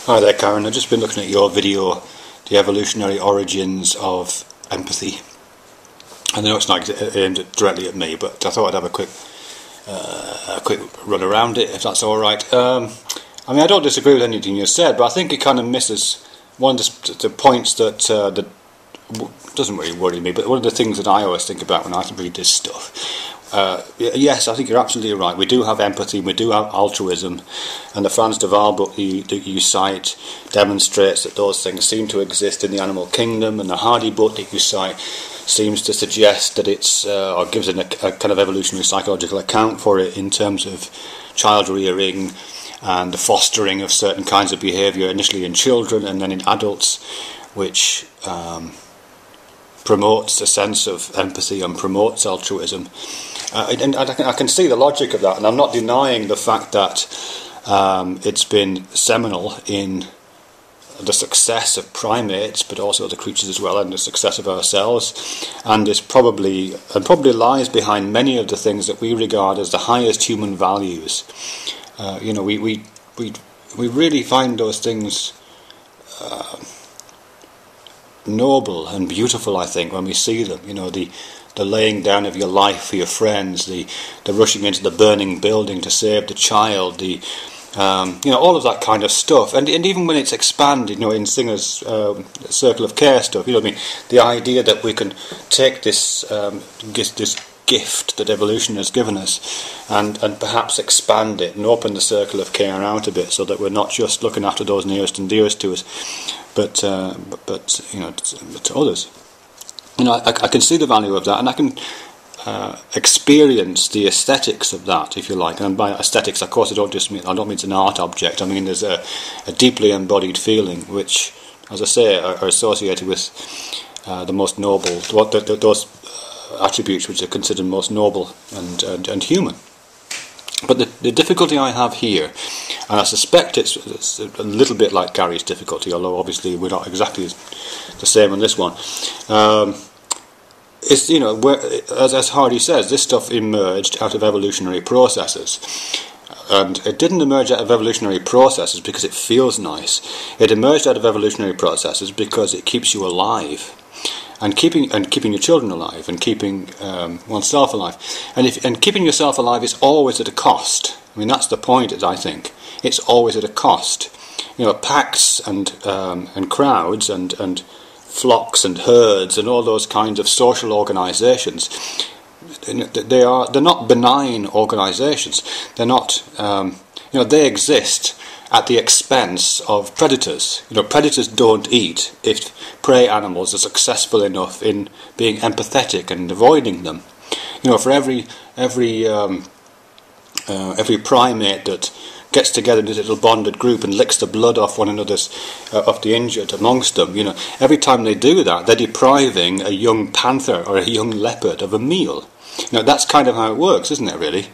Hi there, Karen. I've just been looking at your video, The Evolutionary Origins of Empathy. I know it's not aimed directly at me, but I thought I'd have a quick run around it, if that's all right. I mean, I don't disagree with anything you said, but I think it kind of misses one of the points that doesn't really worry me, but one of the things that I always think about when I read this stuff. Yes, I think you're absolutely right. We do have empathy, we do have altruism, and the Frans de Waal book that you cite demonstrates that those things seem to exist in the animal kingdom, and the Hardy book that you cite seems to suggest that it's, or gives a kind of evolutionary psychological account for it in terms of child rearing and the fostering of certain kinds of behaviour, initially in children and then in adults, which promotes a sense of empathy and promotes altruism. And I can see the logic of that, and I'm not denying the fact that it's been seminal in the success of primates, but also the creatures as well, and the success of ourselves, and is probably lies behind many of the things that we regard as the highest human values. We really find those things noble and beautiful, I think, when we see them. You know, the laying down of your life for your friends, the rushing into the burning building to save the child, all of that kind of stuff, and even when it's expanded, in Singer's circle of care stuff, the idea that we can take this gift that evolution has given us and perhaps expand it and open the circle of care out a bit, so that we're not just looking after those nearest and dearest to us, but to others. I can see the value of that, and I can experience the aesthetics of that, if you like. And by aesthetics, of course, I don't mean it's an art object. I mean there's a deeply embodied feeling, which, as I say, are associated with the most noble, those attributes which are considered most noble and human. But the difficulty I have here, and I suspect it's a little bit like Gary's difficulty, although obviously we're not exactly the same on this one, is, as Hardy says, this stuff emerged out of evolutionary processes. And it didn't emerge out of evolutionary processes because it feels nice. It emerged out of evolutionary processes because it keeps you alive. And keeping your children alive, and keeping oneself alive, and keeping yourself alive is always at a cost. I mean, that's the point. I think it's always at a cost. Packs and crowds and flocks and herds and all those kinds of social organisations. They're not benign organisations. They're not. They exist at the expense of predators. Predators don't eat if prey animals are successful enough in being empathetic and avoiding them. For every primate that gets together in this little bonded group and licks the blood off one another's, of the injured amongst them, every time they do that, they're depriving a young panther or a young leopard of a meal. That's kind of how it works, isn't it, really?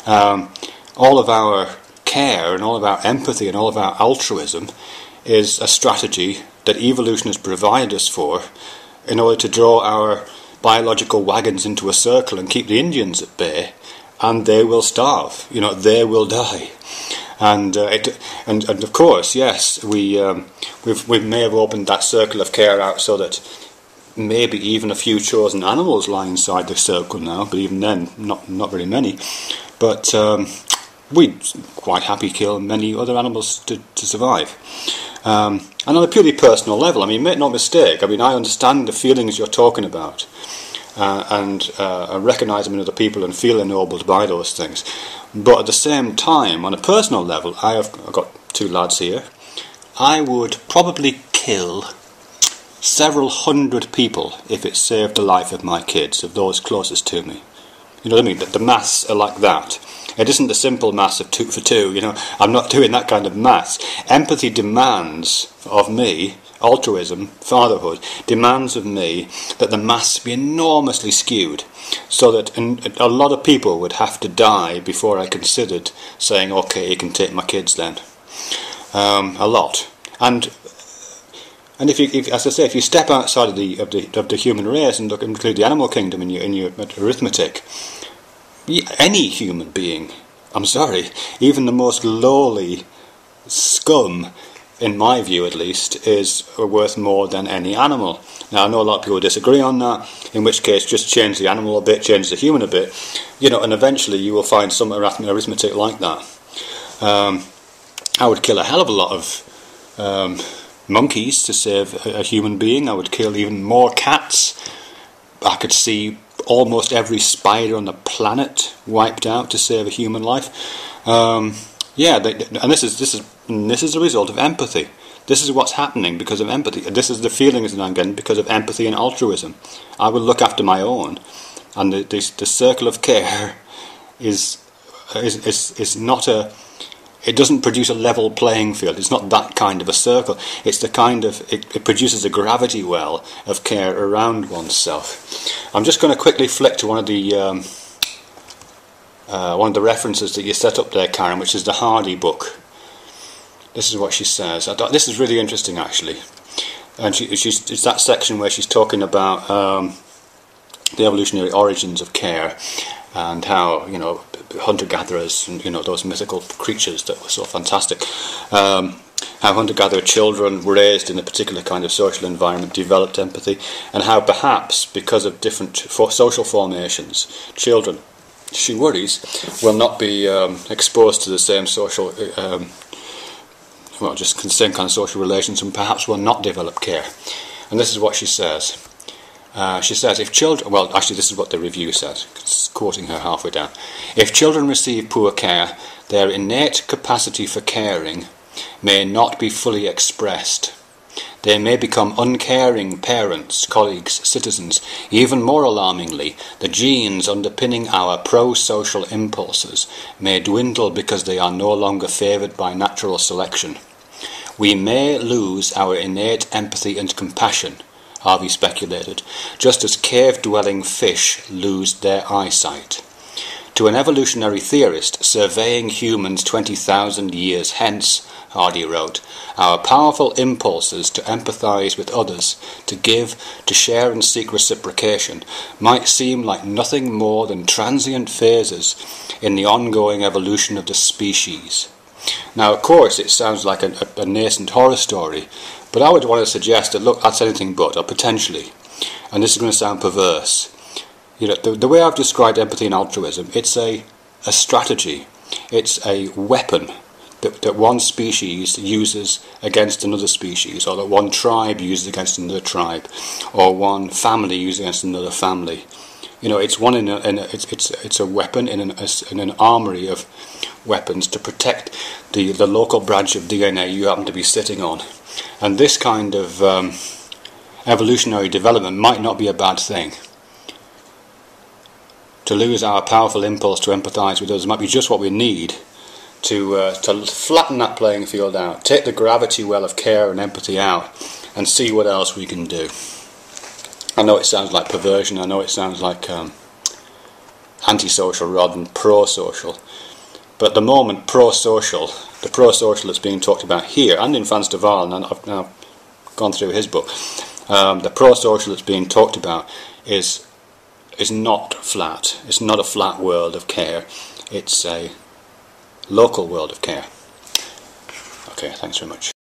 All of our care and all of our empathy and all of our altruism is a strategy that evolution has provided us for in order to draw our biological wagons into a circle and keep the Indians at bay, and they will starve. They will die. And of course, yes, we may have opened that circle of care out so that maybe even a few chosen animals lie inside the circle now, but even then, not very many. But we'd quite happy kill many other animals to survive. And on a purely personal level, make no mistake, I understand the feelings you're talking about, and I recognise them in other people and feel ennobled by those things. But at the same time, on a personal level, I've got two lads here. I would probably kill several hundred people if it saved the life of my kids, of those closest to me. You know what I mean? The maths are like that. It isn't the simple maths of 2 for 2, I'm not doing that kind of maths. Empathy demands of me, altruism, fatherhood, demands of me that the maths be enormously skewed, so that a lot of people would have to die before I considered saying, okay, you can take my kids then. A lot. And if you, as I say, if you step outside of the human race and include the animal kingdom in your arithmetic, any human being, I'm sorry, even the most lowly scum in my view at least, is worth more than any animal. Now I know a lot of people disagree on that, in which case just change the animal a bit, change the human a bit, and eventually you will find some arithmetic like that. I would kill a hell of a lot of monkeys to save a human being. I would kill even more cats. I could see almost every spider on the planet wiped out to save a human life. And this is a result of empathy. This is what's happening because of empathy. This is the feelings that I'm getting because of empathy and altruism. I will look after my own, and the circle of care is not a. It doesn't produce a level playing field. It's not that kind of a circle. It's the kind of it produces a gravity well of care around oneself. I'm just going to quickly flick to one of the references that you set up there, Karen, which is the Hardy book. This is what she says. This is really interesting, actually. And it's that section where she's talking about the evolutionary origins of care, and how hunter-gatherers and those mythical creatures that were so fantastic, how hunter-gatherer children were raised in a particular kind of social environment developed empathy, and how perhaps because of different social formations, children, she worries, will not be exposed to the same social same kind of social relations, and perhaps will not develop care. And this is what she says. She says, if children... Well, actually, this is what the review said, quoting her halfway down. If children receive poor care, their innate capacity for caring may not be fully expressed. They may become uncaring parents, colleagues, citizens. Even more alarmingly, the genes underpinning our pro-social impulses may dwindle because they are no longer favoured by natural selection. We may lose our innate empathy and compassion, Harvey speculated, just as cave-dwelling fish lose their eyesight. To an evolutionary theorist surveying humans 20,000 years hence, Hardy wrote, our powerful impulses to empathise with others, to give, to share and seek reciprocation, might seem like nothing more than transient phases in the ongoing evolution of the species. Now, of course, it sounds like a nascent horror story, but I would want to suggest that, look, that's anything but, or potentially, and this is going to sound perverse. The way I've described empathy and altruism, it's a strategy, it's a weapon that one species uses against another species, or that one tribe uses against another tribe, or one family uses against another family. It's it's a weapon in an armory of weapons to protect the local branch of DNA you happen to be sitting on. And this kind of evolutionary development might not be a bad thing. To lose our powerful impulse to empathise with others might be just what we need to flatten that playing field out, take the gravity well of care and empathy out, and see what else we can do. I know it sounds like perversion, I know it sounds like antisocial rather than pro-social, but at the moment the pro-social that's being talked about here, and in Frans de Waal, and I've now gone through his book, the pro-social that's being talked about is not flat. It's not a flat world of care, it's a local world of care. Okay, thanks very much.